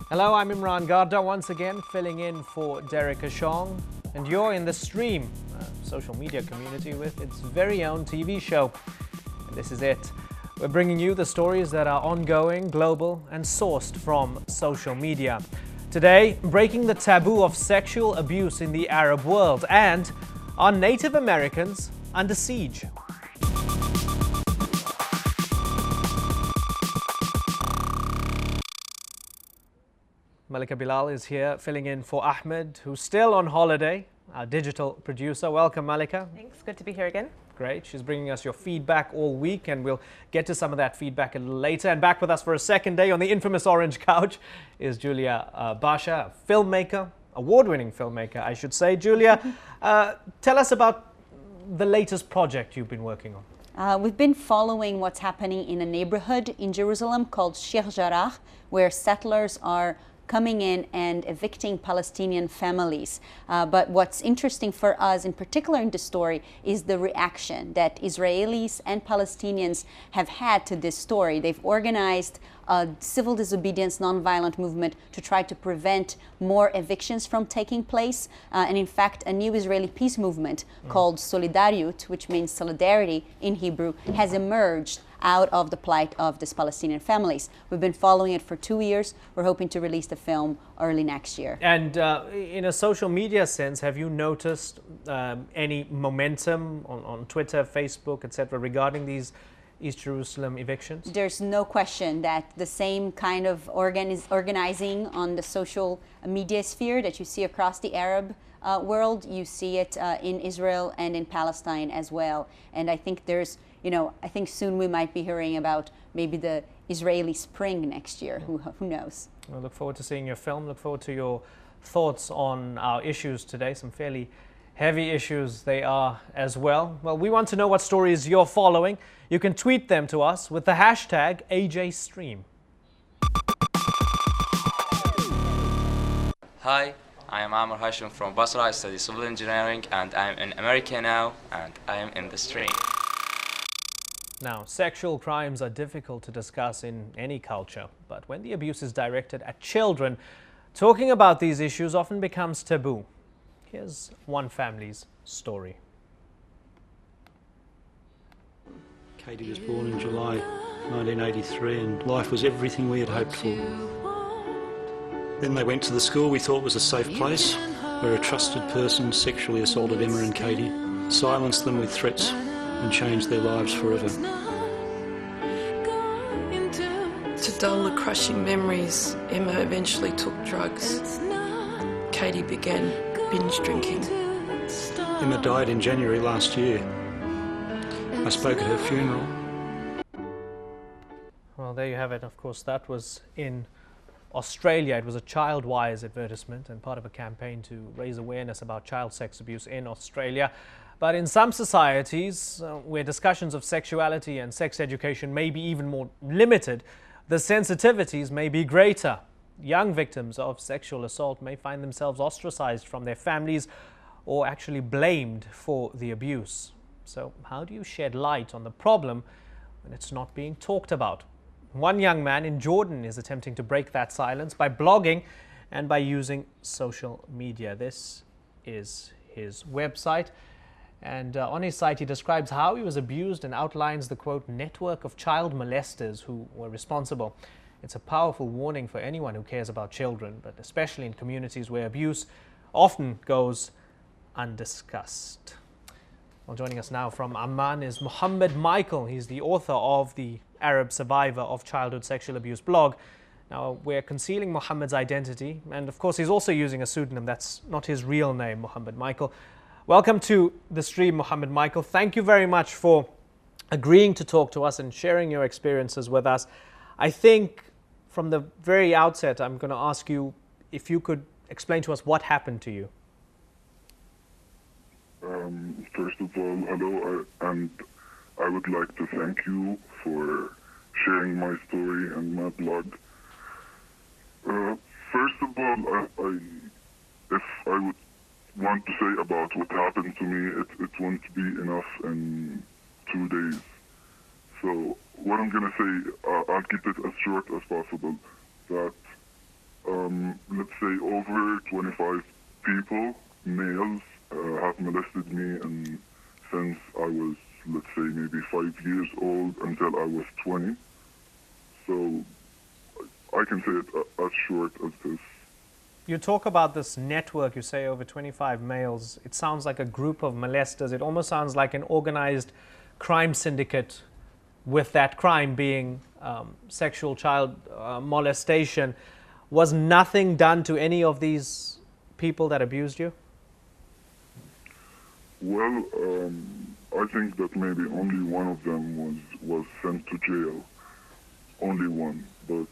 Hello, I'm Imran Garda, once again filling in for Derek Ashong, and you're in the Stream, a social media community with its very own TV show. And this is it. We're bringing you the stories that are ongoing, global, and sourced from social media. Today, breaking the taboo of sexual abuse in the Arab world, and are Native Americans under siege? Malika Bilal is here filling in for Ahmed, who's still on holiday, our digital producer. Welcome, Malika. Thanks. Good to be here again. Great. She's bringing us your feedback all week, and we'll get to some of that feedback a little later. And back with us for a second day on the infamous orange couch is Julia Basha, a filmmaker, award-winning filmmaker, I should say. Julia, tell us about the latest project you've been working on. We've been following what's happening in a neighborhood in Jerusalem called Sheikh Jarrah, where settlers are coming in and evicting Palestinian families. But what's interesting for us in particular in the story is the reaction that Israelis and Palestinians have had to this story. They've organized a civil disobedience nonviolent movement to try to prevent more evictions from taking place. And in fact, a new Israeli peace movement called Solidariyut, which means solidarity in Hebrew, has emerged out of the plight of these Palestinian families. We've been following it for 2 years. We're hoping to release the film early next year. And in a social media sense, have you noticed any momentum on Twitter, Facebook, etc., regarding these East Jerusalem evictions? There's no question that the same kind of organizing on the social media sphere that you see across the Arab world, you see it in Israel and in Palestine as well. And I think there's, I think soon we might be hearing about maybe the Israeli spring next year. Who knows? I look forward to seeing your film. Look forward to your thoughts on our issues today. Some fairly heavy issues they are as well. Well, we want to know what stories you're following. You can tweet them to us with the hashtag AJStream. Hi, I am Amr Hashim from Basra. I study civil engineering and I'm in America now and I am in the Stream. Now, sexual crimes are difficult to discuss in any culture, but when the abuse is directed at children, talking about these issues often becomes taboo. Here's one family's story. Katie was born in July 1983 and life was everything we had hoped for. Then they went to the school we thought was a safe place, where a trusted person sexually assaulted Emma and Katie, silenced them with threats and changed their lives forever. To dull the crushing memories, Emma eventually took drugs. Katie began binge drinking. Emma died in January last year. I spoke at her funeral. Well, there you have it. Of course, that was in Australia. It was a child-wise advertisement and part of a campaign to raise awareness about child sex abuse in Australia. But in some societies, where discussions of sexuality and sex education may be even more limited, the sensitivities may be greater. Young victims of sexual assault may find themselves ostracized from their families or actually blamed for the abuse. So how do you shed light on the problem when it's not being talked about? One young man in Jordan is attempting to break that silence by blogging and by using social media. This is his website. And on his site, he describes how he was abused and outlines the, quote, network of child molesters who were responsible. It's a powerful warning for anyone who cares about children, but especially in communities where abuse often goes undiscussed. Well, joining us now from Amman is Muhammad Michael. He's the author of the Arab Survivor of Childhood Sexual Abuse blog. Now, we're concealing Muhammad's identity, and of course, he's also using a pseudonym. That's not his real name, Muhammad Michael. Welcome to the Stream, Muhammad Michael. Thank you very much for agreeing to talk to us and sharing your experiences with us. I think from the very outset, I'm going to ask you if you could explain to us what happened to you. First of all, hello, and I would like to thank you for sharing my story and my blog. First of all, if I would want to say about what happened to me, it won't be enough in 2 days. So what I'm going to say, I'll keep it as short as possible. That let's say over 25 people, males, have molested me, and since I was, let's say, maybe 5 years old until I was 20. So I can say it as short as this. You talk about this network, you say over 25 males. It sounds like a group of molesters. It almost sounds like an organized crime syndicate, with that crime being sexual child molestation. Was nothing done to any of these people that abused you? Well, I think that maybe only one of them was sent to jail. Only one. But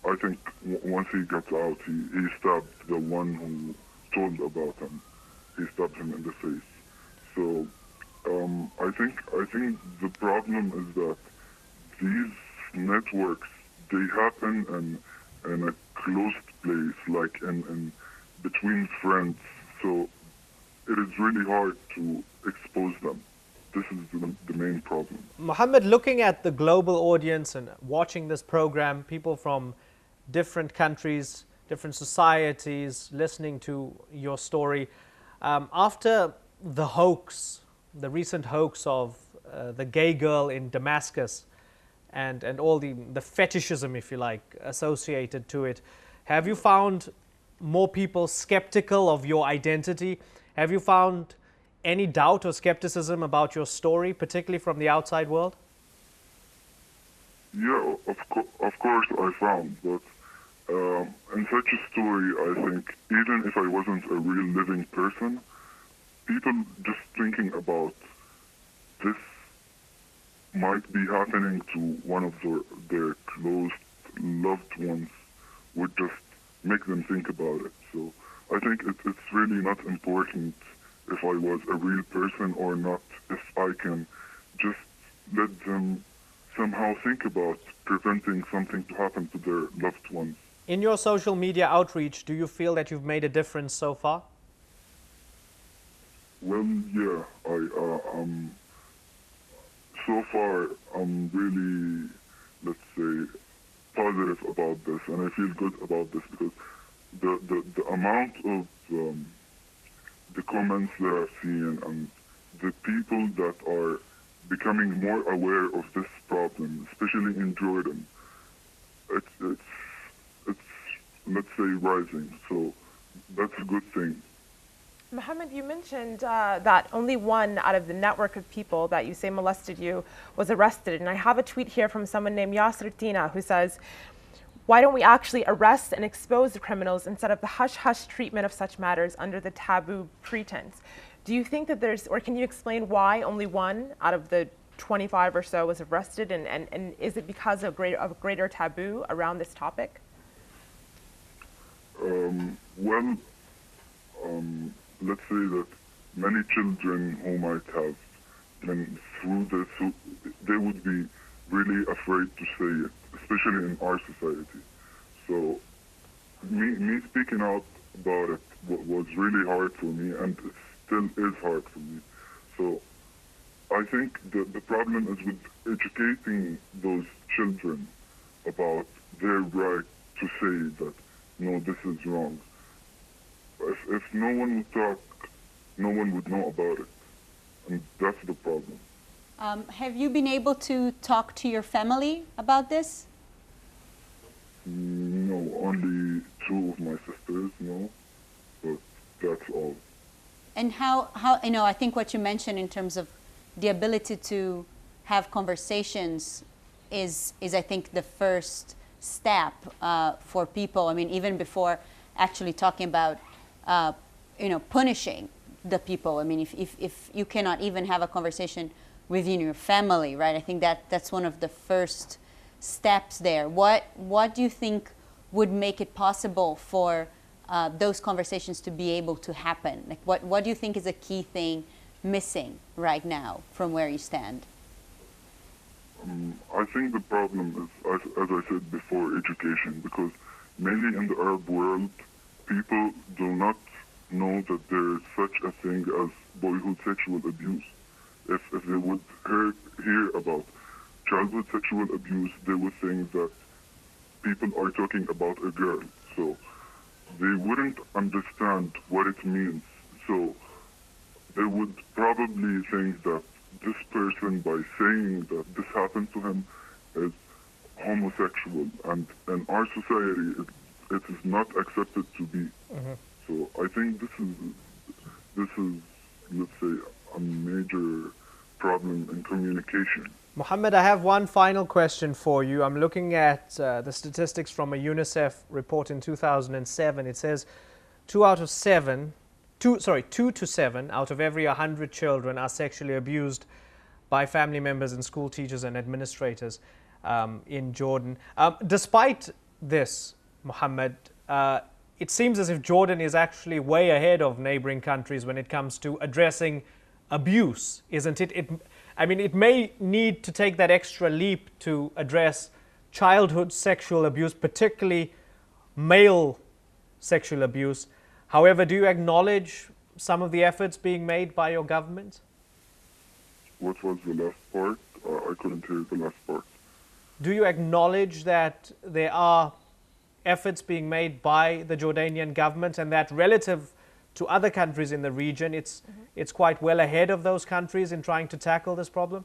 I think once he got out, he stabbed the one who told about him. He stabbed him in the face. So I think the problem is that these networks, they happen in a closed place, like in between friends. So it is really hard to expose them. This is the main problem. Mohammed, looking at the global audience and watching this program, people from different countries, different societies, listening to your story, after the hoax, the recent hoax of the gay girl in Damascus and all the fetishism, if you like, associated to it, have you found more people skeptical of your identity? Have you found any doubt or skepticism about your story, particularly from the outside world? Yeah, of course I found, but in such a story, I think even if I wasn't a real living person, people just thinking about this might be happening to one of their close loved ones would just make them think about it. So I think it's really not important if I was a real person or not, if I can just let them somehow think about preventing something to happen to their loved ones. In your social media outreach, do you feel that you've made a difference so far? Well, yeah, so far I'm really, let's say, positive about this, and I feel good about this because the amount of the comments that I've seen and the people that are becoming more aware of this problem, especially in Jordan, it's let's say rising. So that's a good thing. Mohammed, you mentioned that only one out of the network of people that you say molested you was arrested. And I have a tweet here from someone named Yasser Tina who says, "Why don't we actually arrest and expose the criminals instead of the hush-hush treatment of such matters under the taboo pretense?" Do you think that there's, or can you explain why only one out of the 25 or so was arrested? And is it because of a greater taboo around this topic? Well, let's say that many children who might have been through this, they would be really afraid to say it, especially in our society. So me speaking out about it was really hard for me, and it still is hard for me. So I think the problem is with educating those children about their right to say that, no, this is wrong. If no one would talk, no one would know about it. And that's the problem. Have you been able to talk to your family about this? No, only two of my sisters, no. But that's all. And how I think what you mentioned in terms of the ability to have conversations is I think the first step for people. I mean, even before actually talking about punishing the people. I mean, if you cannot even have a conversation within your family, right? I think that's one of the first steps there. What do you think would make it possible for those conversations to be able to happen? Like, what do you think is a key thing missing right now from where you stand? I think the problem is, as I said before, education, because mainly in the Arab world, people do not know that there is such a thing as boyhood sexual abuse. If they would hear about childhood sexual abuse, they would think that people are talking about a girl, so they wouldn't understand what it means. So they would probably think that this person, by saying that this happened to him, is homosexual, and in our society, it is not accepted to be. So I think this is, let's say, a major problem in communication. Mohammed, I have one final question for you. I'm looking at the statistics from a UNICEF report in 2007. It says 2 to 7 out of every 100 children are sexually abused by family members and school teachers and administrators in Jordan. Despite this, Mohammed, it seems as if Jordan is actually way ahead of neighboring countries when it comes to addressing abuse, isn't it? I mean, it may need to take that extra leap to address childhood sexual abuse, particularly male sexual abuse. However, do you acknowledge some of the efforts being made by your government? What was the last part? I couldn't hear the last part. Do you acknowledge that there are efforts being made by the Jordanian government, and that relative to other countries in the region, it's quite well ahead of those countries in trying to tackle this problem?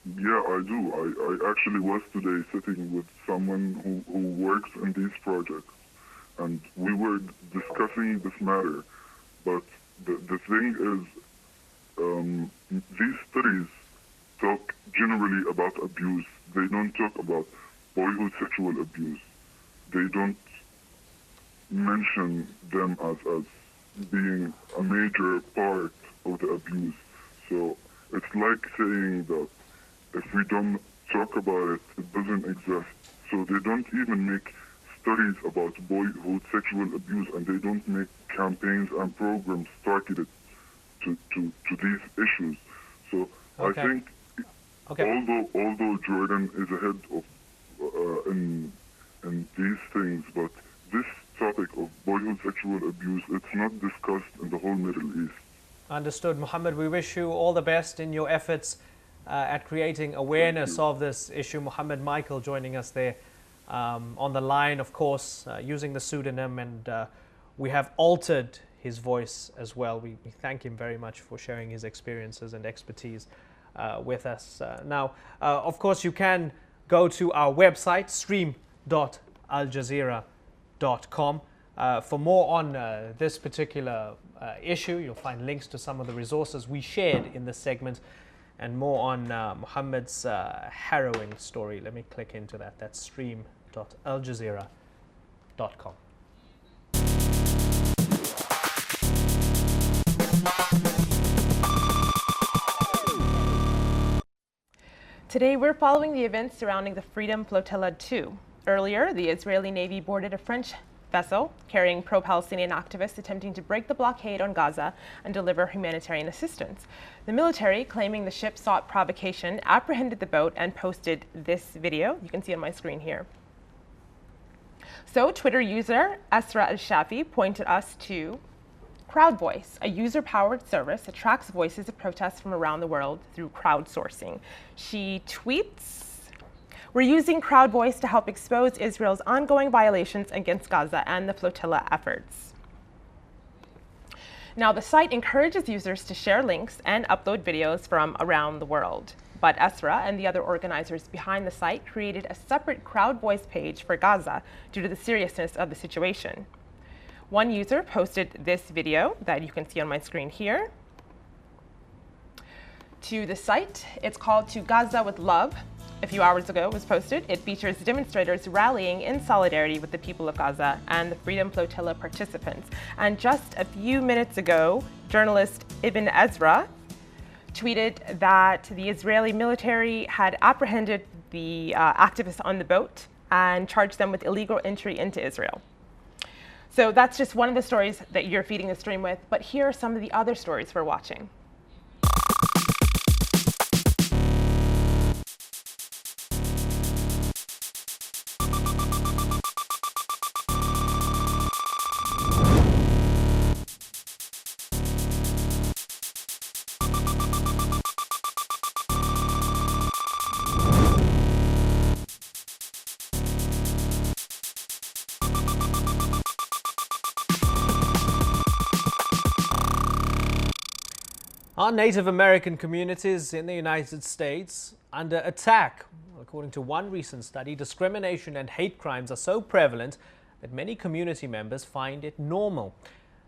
Yeah, I do. I actually was today sitting with someone who works in these projects, and we were discussing this matter. But the thing is, these studies talk generally about abuse. They don't talk about boyhood sexual abuse. They don't mention them as being a major part of the abuse. So it's like saying that if we don't talk about it, it doesn't exist. So they don't even make studies about boyhood sexual abuse, and they don't make campaigns and programs targeted to these issues. So Okay. I think although Jordan is ahead of in these things, but this topic of boyhood sexual abuse, it's not discussed in the whole Middle East. Understood. Mohammed, we wish you all the best in your efforts at creating awareness of this issue. Mohammed Michael joining us there on the line, of course, using the pseudonym, and we have altered his voice as well. We thank him very much for sharing his experiences and expertise with us. Now, of course, you can go to our website, stream.aljazeera.com. For more on this particular issue, you'll find links to some of the resources we shared in this segment, and more on Mohammed's harrowing story. Let me click into that. That's stream.aljazeera.com. Today, we're following the events surrounding the Freedom Flotilla 2. Earlier, the Israeli Navy boarded a French vessel carrying pro-Palestinian activists attempting to break the blockade on Gaza and deliver humanitarian assistance. The military, claiming the ship sought provocation, apprehended the boat and posted this video. You can see on my screen here. So, Twitter user Asra Al-Shafi pointed us to Crowd Voice, a user-powered service that tracks voices of protests from around the world through crowdsourcing. She tweets, "We're using Crowd Voice to help expose Israel's ongoing violations against Gaza and the flotilla efforts." Now, the site encourages users to share links and upload videos from around the world. But Esra and the other organizers behind the site created a separate Crowd Voice page for Gaza due to the seriousness of the situation. One user posted this video that you can see on my screen here to the site. It's called "To Gaza with Love." A few hours ago it was posted. It features demonstrators rallying in solidarity with the people of Gaza and the Freedom Flotilla participants. And just a few minutes ago, journalist Ibn Ezra tweeted that the Israeli military had apprehended the activists on the boat and charged them with illegal entry into Israel. So that's just one of the stories that you're feeding the stream with, but here are some of the other stories we're watching. Are Native American communities in the United States under attack? According to one recent study, discrimination and hate crimes are so prevalent that many community members find it normal.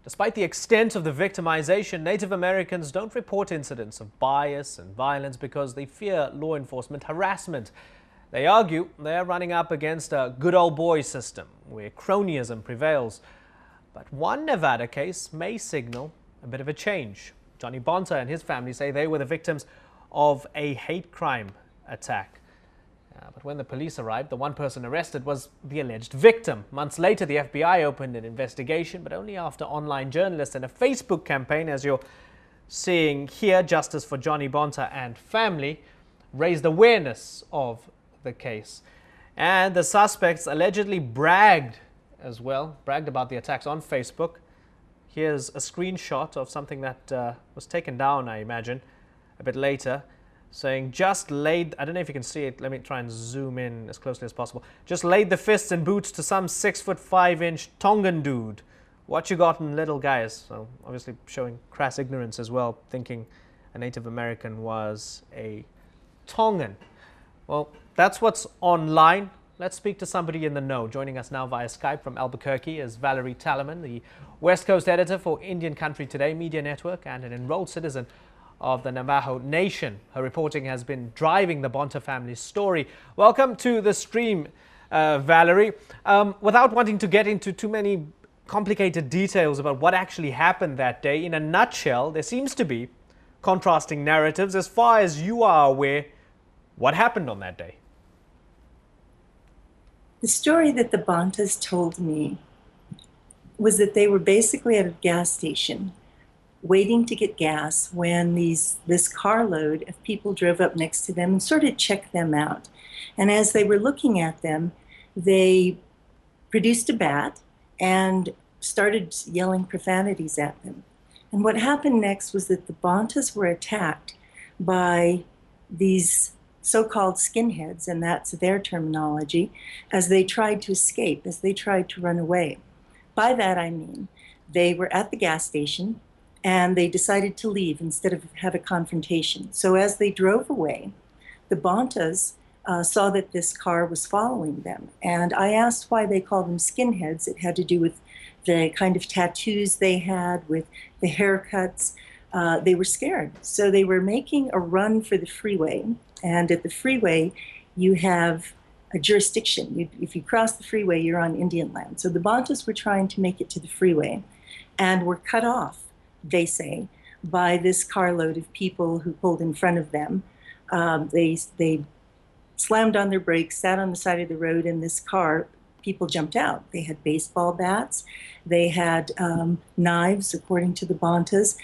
Despite the extent of the victimization, Native Americans don't report incidents of bias and violence because they fear law enforcement harassment. They argue they're running up against a good old boy system where cronyism prevails. But one Nevada case may signal a bit of a change. Johnny Bonta and his family say they were the victims of a hate crime attack. But when the police arrived, the one person arrested was the alleged victim. Months later, the FBI opened an investigation, but only after online journalists and a Facebook campaign, as you're seeing here, Justice for Johnny Bonta and family, raised awareness of the case. And the suspects allegedly bragged about the attacks on Facebook. Here's a screenshot of something that was taken down, I imagine, a bit later, saying, just laid, I don't know if you can see it, let me try and zoom in as closely as possible. Just laid the fists and boots to some 6'5" Tongan dude. What you got in little guys? So obviously showing crass ignorance as well, thinking a Native American was a Tongan. Well, that's what's online. Let's speak to somebody in the know. Joining us now via Skype from Albuquerque is Valerie Talaman, the West Coast editor for Indian Country Today Media Network and an enrolled citizen of the Navajo Nation. Her reporting has been driving the Bonta family's story. Welcome to the stream, Valerie. Without wanting to get into too many complicated details about what actually happened that day, in a nutshell, there seems to be contrasting narratives. As far as you are aware, what happened on that day? The story that the Bontas told me was that they were basically at a gas station waiting to get gas when this carload of people drove up next to them and sort of checked them out. And as they were looking at them, they produced a bat and started yelling profanities at them. And what happened next was that the Bontas were attacked by these so-called skinheads, and that's their terminology, as they tried to escape, as they tried to run away. By that I mean they were at the gas station and they decided to leave instead of have a confrontation. So as they drove away, the Bontas saw that this car was following them. And I asked why they called them skinheads. It had to do with the kind of tattoos they had, with the haircuts. They were scared. So they were making a run for the freeway. And at the freeway, you have a jurisdiction. If you cross the freeway, you're on Indian land. So the Bontas were trying to make it to the freeway and were cut off, they say, by this carload of people who pulled in front of them. They slammed on their brakes, sat on the side of the road, and this car, people jumped out. They had baseball bats. They had knives, according to the Bontas.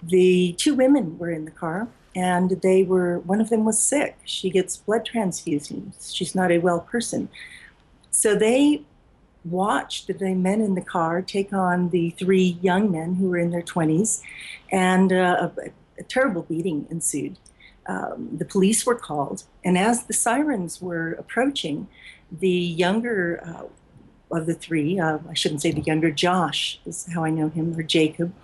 The two women were in the car, and one of them was sick. She gets blood transfusions. She's not a well person. So they watched the men in the car take on the three young men who were in their 20s, and a terrible beating ensued. The police were called, and as the sirens were approaching, the younger of the three, I shouldn't say the younger, Josh is how I know him, or Jacob,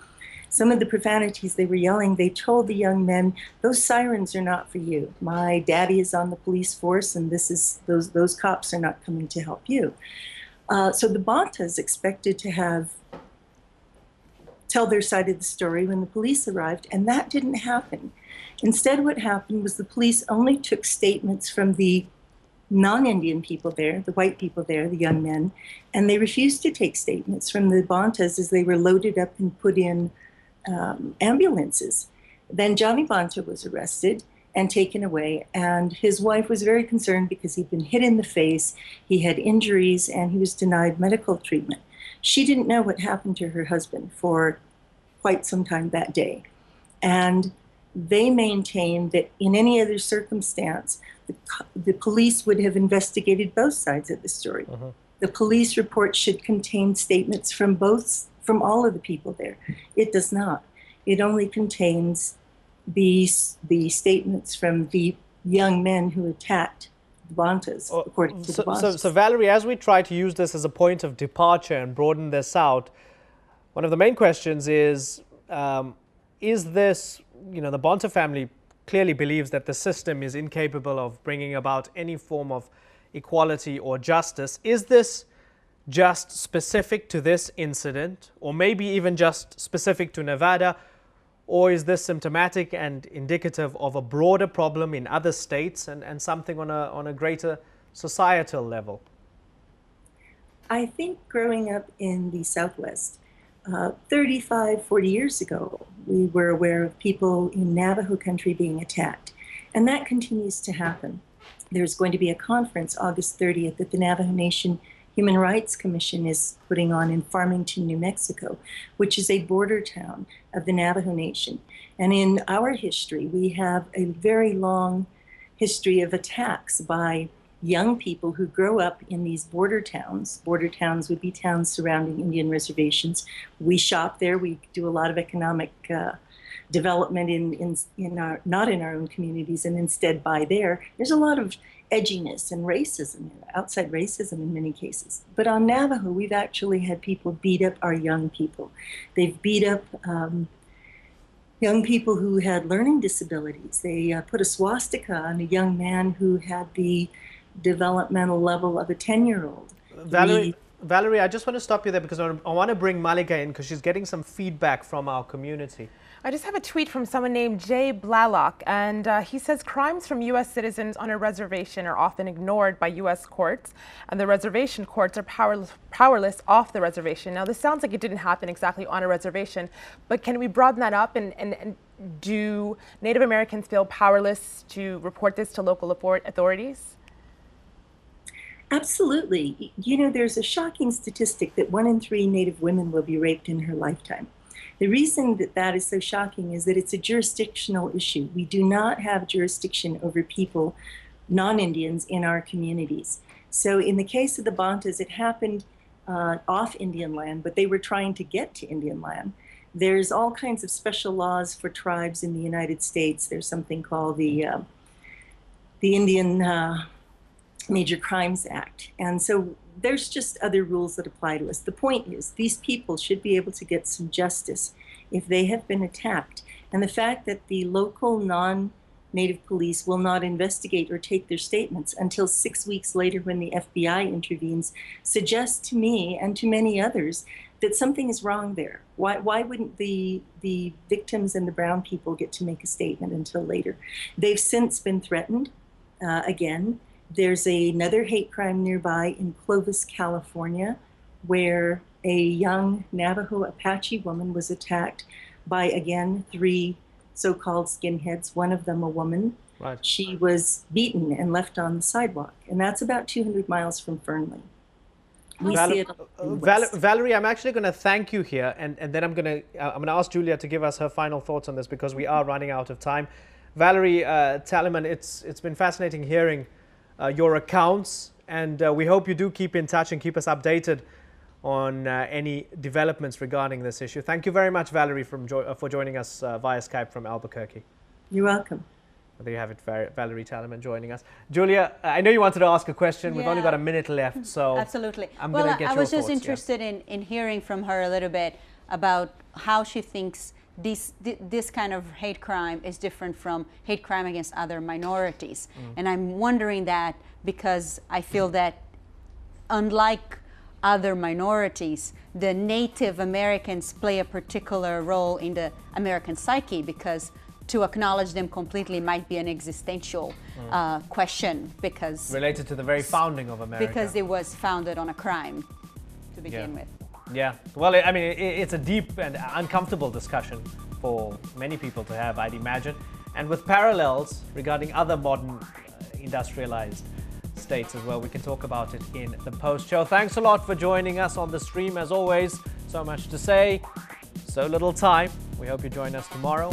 some of the profanities they were yelling, they told the young men, those sirens are not for you. My daddy is on the police force, and those cops are not coming to help you. So the Bontas expected to tell their side of the story when the police arrived, and that didn't happen. Instead, what happened was the police only took statements from the non-Indian people there, the white people there, the young men, and they refused to take statements from the Bontas as they were loaded up and put in ambulances. Then Johnny Bonta was arrested and taken away, and his wife was very concerned because he'd been hit in the face, he had injuries, and he was denied medical treatment. She didn't know what happened to her husband for quite some time that day. And they maintained that in any other circumstance, the police would have investigated both sides of the story. Uh-huh. The police report should contain statements from all of the people there. It does not. It only contains the statements from the young men who attacked the Bontas, according to the Bontas. So Valerie, as we try to use this as a point of departure and broaden this out, one of the main questions is this the Bonta family clearly believes that the system is incapable of bringing about any form of equality or justice. Is this just specific to this incident, or maybe even just specific to Nevada, or is this symptomatic and indicative of a broader problem in other states and something on a greater societal level? I think growing up in the Southwest, 35, 40 years ago, we were aware of people in Navajo country being attacked, and that continues to happen. There's going to be a conference August 30th that the Navajo Nation Human Rights Commission is putting on in Farmington, New Mexico, which is a border town of the Navajo Nation. And in our history, we have a very long history of attacks by young people who grow up in these border towns. Border towns would be towns surrounding Indian reservations. We shop there. We do a lot of economic development not in our own communities, and instead buy there. There's a lot of edginess and racism, outside racism in many cases. But on Navajo, we've actually had people beat up our young people. They've beat up young people who had learning disabilities. They put a swastika on a young man who had the developmental level of a 10-year-old. Valerie, I just want to stop you there because I want to bring Malika in because she's getting some feedback from our community. I just have a tweet from someone named Jay Blalock, and he says crimes from U.S. citizens on a reservation are often ignored by U.S. courts, and the reservation courts are powerless off the reservation. Now, this sounds like it didn't happen exactly on a reservation, but can we broaden that up, and do Native Americans feel powerless to report this to local authorities? Absolutely. There's a shocking statistic that 1 in 3 Native women will be raped in her lifetime. The reason that is so shocking is that it's a jurisdictional issue. We do not have jurisdiction over people, non-Indians, in our communities. So in the case of the Bontas, it happened off Indian land, but they were trying to get to Indian land. There's all kinds of special laws for tribes in the United States. There's something called the Indian Major Crimes Act. And so there's just other rules that apply to us. The point is, these people should be able to get some justice if they have been attacked. And the fact that the local non-Native police will not investigate or take their statements until 6 weeks later when the FBI intervenes suggests to me and to many others that something is wrong there. Why wouldn't the victims and the brown people get to make a statement until later? They've since been threatened again. There's another hate crime nearby in Clovis, California, where a young Navajo Apache woman was attacked by, again, 3 so-called skinheads, one of them a woman. Right. She was beaten and left on the sidewalk, and that's about 200 miles from Fernley. We see it in the West. Valerie, I'm actually going to thank you here, and then I'm going to ask Julia to give us her final thoughts on this because we are running out of time. Valerie Talliman, it's been fascinating hearing your accounts, and we hope you do keep in touch and keep us updated on any developments regarding this issue. Thank you very much, Valerie, for joining us via Skype from Albuquerque. You're welcome. There you have it, Valerie Talliman joining us. Julia, I know you wanted to ask a question. We've only got a minute left, so absolutely. I'm going to get your thoughts. I was just interested in hearing from her a little bit about how she thinks this kind of hate crime is different from hate crime against other minorities. And I'm wondering that because I feel that unlike other minorities, the Native Americans play a particular role in the American psyche because to acknowledge them completely might be an existential question because related to the very founding of America. Because it was founded on a crime to begin with. Yeah, well, I mean, it's a deep and uncomfortable discussion for many people to have, I'd imagine, and with parallels regarding other modern industrialized states as well. We can talk about it in the post-show. Thanks a lot for joining us on the stream. As always, so much to say, so little time. We hope you join us tomorrow.